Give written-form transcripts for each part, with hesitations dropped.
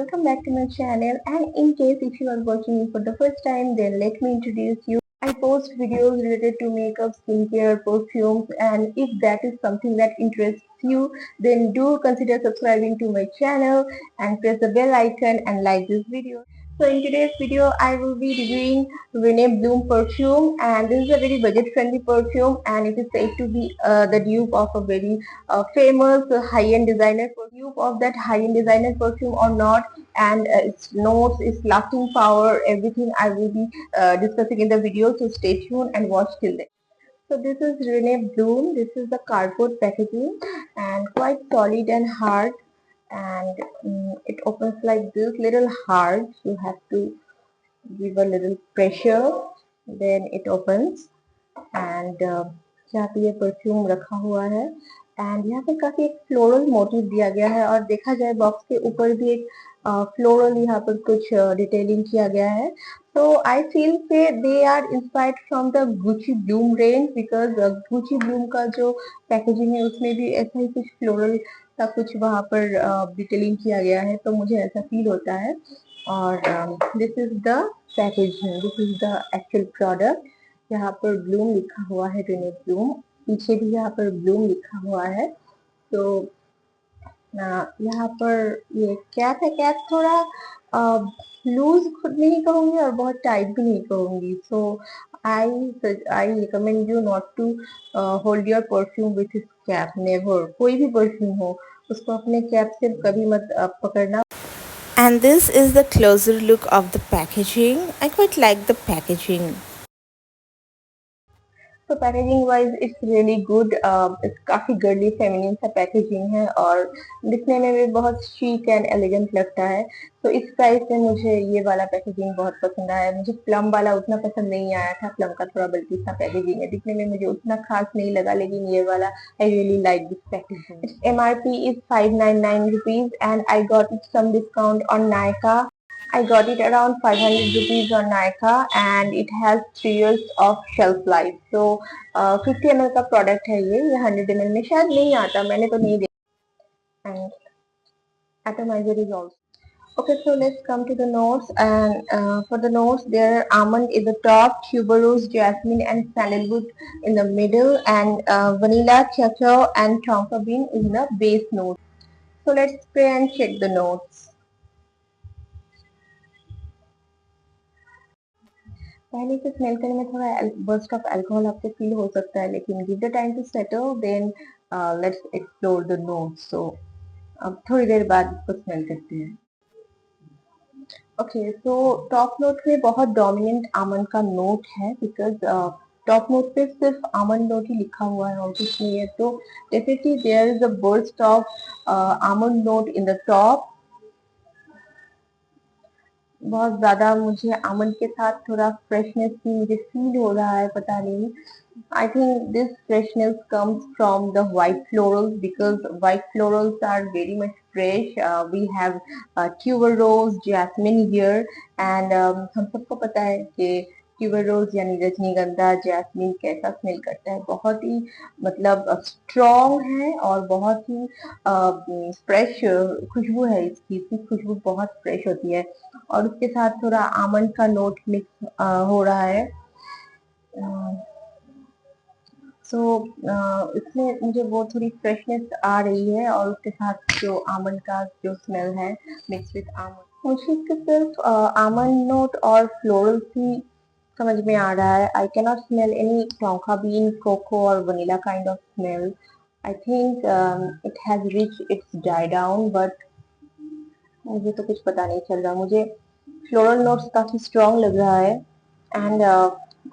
welcome back to my channel. And in case if you are watching me for the first time, then let me introduce you. I post videos related to makeup, skincare, perfumes, and if that is something that interests you, then do consider subscribing to my channel and press the bell icon and like this video. So in today's video, I will be reviewing Rene Bloom perfume, and this is a very budget-friendly perfume, and it is said to be the dupe of a very famous high-end designer perfume of that high-end designer perfume or not, and its notes, its lasting power, everything I will be discussing in the video. So stay tuned and watch till then. So this is Rene Bloom. This is the cardboard packaging and quite solid and hard, and it opens like this, little hard. You have to give a little pressure, then it opens. And यहाँ पे ये perfume रखा हुआ है and यहाँ पे काफी एक फ्लोरल मोटिव दिया गया है और देखा जाए बॉक्स के ऊपर भी एक फ्लोरल यहाँ पर कुछ डिटेलिंग किया गया है. तो आई फील के they are inspired from the Gucci Bloom range because Gucci Bloom का जो पैकेजिंग है उसमें भी ऐसा ही कुछ फ्लोरल का कुछ वहाँ पर डिटेलिंग किया गया है, तो मुझे ऐसा फील होता है. और this is the packaging, this is the actual product. यहाँ पर ब्लूम लिखा हुआ है, रेने ब्लूम, पीछे भी यहाँ पर ब्लूम लिखा हुआ है. तो यहाँ पर ये कैप है. कैप थोड़ा लूज खुद नहीं कहूँगी और बहुत टाइट भी नहीं कहूँगी. So I recommend you not to hold your perfume with his cap. Never. कोई भी परफ्यूम हो उसको अपने कैप से कभी मत पकड़ना. And this is the closer look of the packaging. I quite like the packaging. तो packaging wise it's really good. It's काफी गर्ली फेमिनिन सा पैकेजिंग है और दिखने में भी बहुत शीक एंड एलिगेंट लगता है. तो इस प्राइस में मुझे ये वाला पैकेजिंग बहुत पसंद आया. मुझे प्लम वाला उतना पसंद नहीं आया था. प्लम का थोड़ा बल्कि सा पैकेजिंग है, दिखने में मुझे उतना खास नहीं लगा, लेकिन ये वाला I really like this packaging. It's MRP is 599 rupees and I got it some discount on Nykaa. I got it around 500 rupees on Nykaa and it has 3 years of shelf life. So 50 ml का product है ये 100 ml में शायद नहीं आता, मैंने तो नहीं देखा. And atomizer is also. Okay, so let's come to the notes, and for the notes there are almond in the top, tuberose, jasmine and sandalwood in the middle, and vanilla, cacao and tonka bean in the base note. So let's spray and check the notes. पहले से smell करने में थोड़ा burst of alcohol आपको feel हो सकता है, लेकिन give the time to settle, then let's explore the notes. So अब थोड़ी देर बाद इसको स्मेल करते हैं. ओके, सो टॉप नोट में बहुत डोमिनेंट आमंड का नोट है बिकॉज टॉप नोट पे सिर्फ आमंड नोट ही लिखा हुआ है और कुछ नहीं है. तो definitely there is a burst of almond note in the top. बहुत ज्यादा मुझे आमंड के साथ थोड़ा फ्रेशनेस भी मुझे फील हो रहा है, पता नहीं. I think this freshness comes from the white florals because white florals are very much fresh. We have tuberose, jasmine here, and हम सबको पता है कि ट्यूबरोज यानी रजनीगंधा, जैस्मिन कैसा स्मेल करता है. बहुत ही मतलब स्ट्रॉन्ग है और बहुत ही फ्रेश खुशबू है इसकी. इसकी खुशबू बहुत फ्रेश होती है और उसके साथ थोड़ा आमंड का नोट मिक्स हो रहा है. सो इसमें मुझे वो थोड़ी फ्रेशनेस आ रही है और उसके साथ जो आमंड का जो स्मेल है मिक्स विद आमंड. मुझे इसके सिर्फ आमंड नोट और फ्लोरल ही समझ में आ रहा है. I cannot smell any tonka bean, cocoa और vanilla kind of smell. I think it has reach its dry down, but मुझे तो कुछ पता नहीं चल रहा. मुझे फ्लोरल नोट्स काफी स्ट्रॉन्ग लग रहा है एंड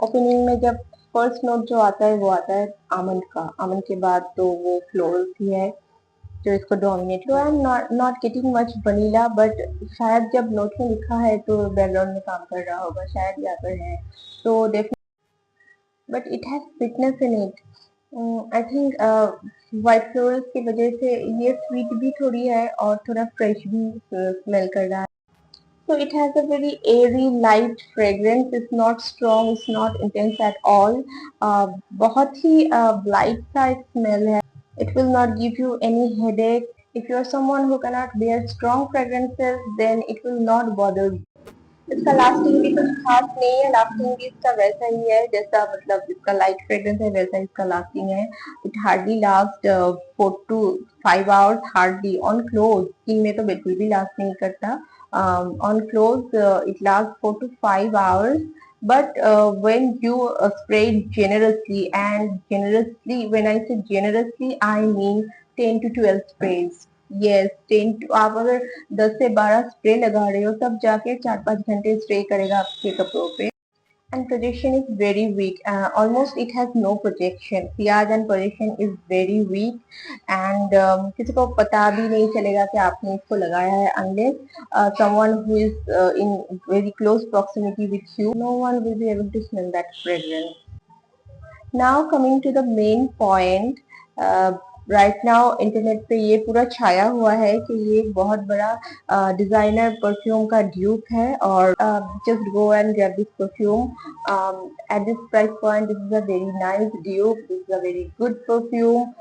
ओपनिंग में जब फर्स्ट नोट जो आता है वो आता है आमंड का. आमंड के बाद तो वो फ्लोरल ही है जो इसको डोमिनेट. तो I am not getting much vanilla, but शायद जब नोट में लिखा है तो बैकग्राउंड में काम कर रहा होगा, शायद यहाँ पर है. तो definitely but it has sweetness in it. I think white florals की वजह से ये स्वीट भी थोड़ी है और थोड़ा फ्रेश भी स्मेल कर रहा है. So it has a very airy, light fragrance. It's not strong, it's not intense at all. बहुत ही light सा smell है. It will not give you any headache If you are someone who cannot bear strong fragrances, then it will not bother you. इसका lasting भी कुछ खास नहीं है, lasting भी इसका वैसा ही है जैसा मतलब इसका लाइट फ्रेग्रेंस है वैसा इसका लास्टिंग है. It hardly last 4 to 5 hours hardly on close. Skin में तो बिल्कुल भी लास्ट नहीं करता. On close it last 4 to 5 hours. But when you spray it generously, and generously, when I say generously, I mean 10 to 12 sprays. Yes 10 आप अगर 10 से 12 spray लगा रहे हो तब जाके 4-5 घंटे स्प्रे करेगा आपके कपड़ों पे. And projection is very weak. Almost it has no projection. Ciaz and projection is very weak. And किसी को पता भी नहीं चलेगा कि आपने इसको लगाया है unless someone who is in very close proximity with you. No one will be able to smell that fragrance. Now coming to the main point. Right now internet पे ये पूरा छाया हुआ है कि ये एक बहुत बड़ा डिजाइनर परफ्यूम का ड्यूप है और just go and get this perfume at this price point. This is a very nice dupe. This is a very good perfume.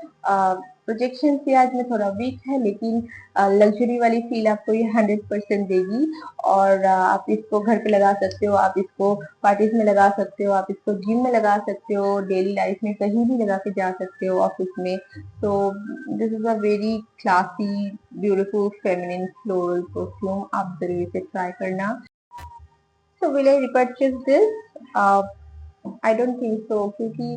Projection से आज में थोड़ा वीक है लेकिन लग्जरी वाली फील आपको ये 100% देगी. और आप इसको घर पे लगा सकते हो, आप इसको पार्टीज में लगा सकते हो, आप इसको जिम में लगा सकते हो, डेली लाइफ में कहीं भी लगा के जा सकते हो, ऑफिस में. तो this is a very classy beautiful feminine floral perfume. आप जरूर इसे ट्राई करना. So will I repurchase this? Uh, I don't think so क्योंकि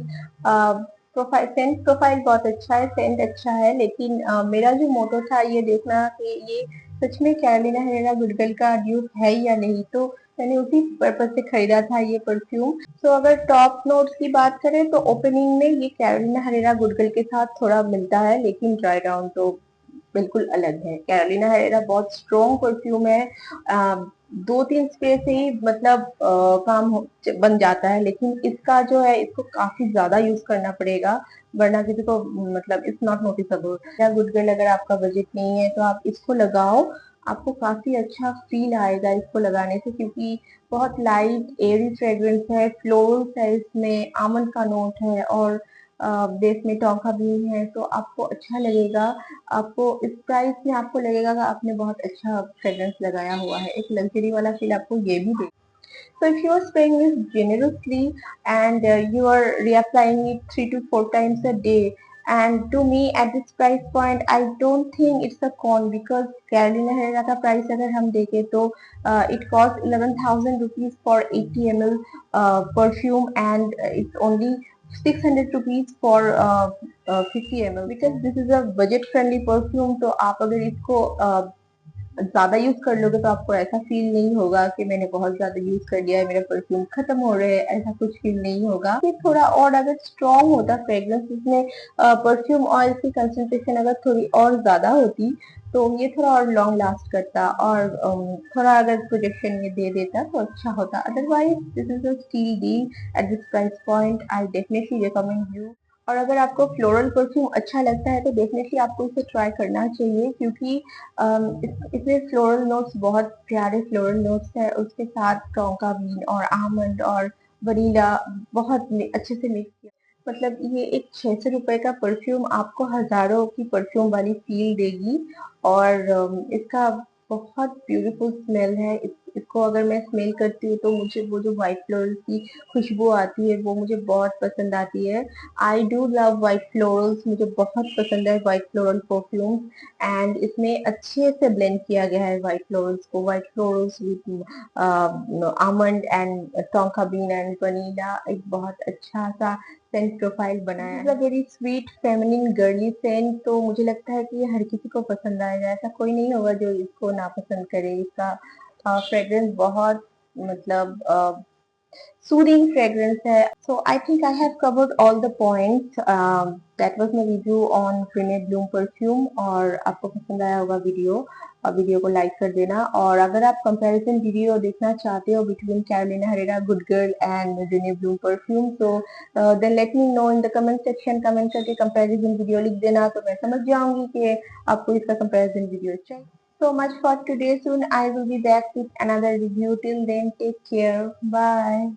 प्रोफाइल सेंट प्रोफाइल बहुत अच्छा है, सेंट अच्छा है, लेकिन मेरा जो मोटो था ये देखना कि ये सच में कैरोलिना हेरेरा गुड गर्ल का ड्यूप है या नहीं. तो मैंने उसी पर्पज से खरीदा था ये परफ्यूम. तो अगर टॉप नोट्स की बात करें तो ओपनिंग में ये कैरोलिना हेरेरा गुड गर्ल के साथ थोड़ा मिलता है लेकिन ड्राई डाउन तो बिल्कुल अलग है. कैरोलिना हेरेरा बहुत स्ट्रॉन्ग परफ्यूम है. 2-3 स्प्रे से ही मतलब बन जाता है लेकिन इसका जो है इसको काफी ज्यादा यूज करना पड़ेगा वरना किसी को मतलब इट्स नॉट नोटिसेबल. या गुड गर्ल अगर आपका बजट नहीं है तो आप इसको लगाओ. आपको काफी अच्छा फील आएगा इसको लगाने से क्योंकि बहुत लाइट एयरी फ्रेग्रेंस है, फ्लोरल्स है, इसमें आमंड का नोट है और बेस में टोंका भी है तो आपको अच्छा लगेगा. आपको इस प्राइस में आपको लगेगा कि आपने बहुत अच्छा फ्रेग्रेंस लगाया हुआ है. एक लग्जरी वाला फील आपको ये भी दे. So if you are spraying this generously and you are reapplying it 3 to 4 times a day, and to me at this price point I don't think it's a con because Carolina Herrera का price अगर हम देखें तो it costs 11,000 rupees for 80 ml perfume and it's only 600 rupees for 50 ml because this is a budget friendly perfume. तो आप अगर इसको ज्यादा यूज कर लोगे तो आपको ऐसा फील नहीं होगा कि मैंने बहुत ज्यादा यूज कर लिया है, मेरा परफ्यूम खत्म हो रहे हैं, ऐसा कुछ फील नहीं होगा. ये थोड़ा और अगर स्ट्रॉन्ग होता फ्रेग्रेंस इसमें परफ्यूम ऑयल की कंसेंट्रेशन अगर थोड़ी और ज्यादा होती तो ये थोड़ा और लॉन्ग लास्ट करता और थोड़ा अगर प्रोजेक्शन ये दे देता तो अच्छा होता. Otherwise this is a steal deal at this price point. I definitely recommend you. और अगर आपको फ्लोरल परफ्यूम अच्छा लगता है तो डेफिनेटली आपको इसे ट्राई करना चाहिए क्योंकि इसमें फ्लोरल नोट्स बहुत प्यारे फ्लोरल नोट्स है. उसके साथ टोंका बीन और आमंड और वनीला बहुत अच्छे से मिक्स किया. मतलब ये एक 600 रुपए का परफ्यूम आपको हजारों की परफ्यूम वाली फील देगी और इसका बहुत ब्यूटीफुल स्मेल है. इसको अगर मैं स्मेल करती हूँ तो मुझे वो जो व्हाइट फ्लोरल की खुशबू आती है वो मुझे बहुत पसंद आती है. I do love white florals. मुझे बहुत पसंद है व्हाइट फ्लोरल परफ्यूम एंड इसमें अच्छे से ब्लेंड किया गया है white florals with almond and tonka bean and vanilla. एक बहुत अच्छा सा सेंट प्रोफाइल बनाया है. Very sweet feminine girly scent. तो मुझे लगता है कि ये हर किसी को पसंद आएगा. ऐसा कोई नहीं होगा जो इसको नापसंद करे. इसका फ्रेग्रेंस बहुत मतलब soothing fragrance है. So I think I have covered all the points. That was my review on Grenade Bloom perfume. और आपको पसंद आया होगा वीडियो और वीडियो को लाइक कर देना. और अगर आप कंपैरिजन वीडियो देखना चाहते हो between Carolina Herrera good girl and Grenade Bloom perfume तो then let me know in the comment section. Comment करके कंपैरिजन वीडियो लिख देना तो मैं समझ जाऊंगी कि आपको इसका कंपैरिजन वीडियो चाहिए. So much for today. Soon I will be back with another review. Till then, take care. Bye.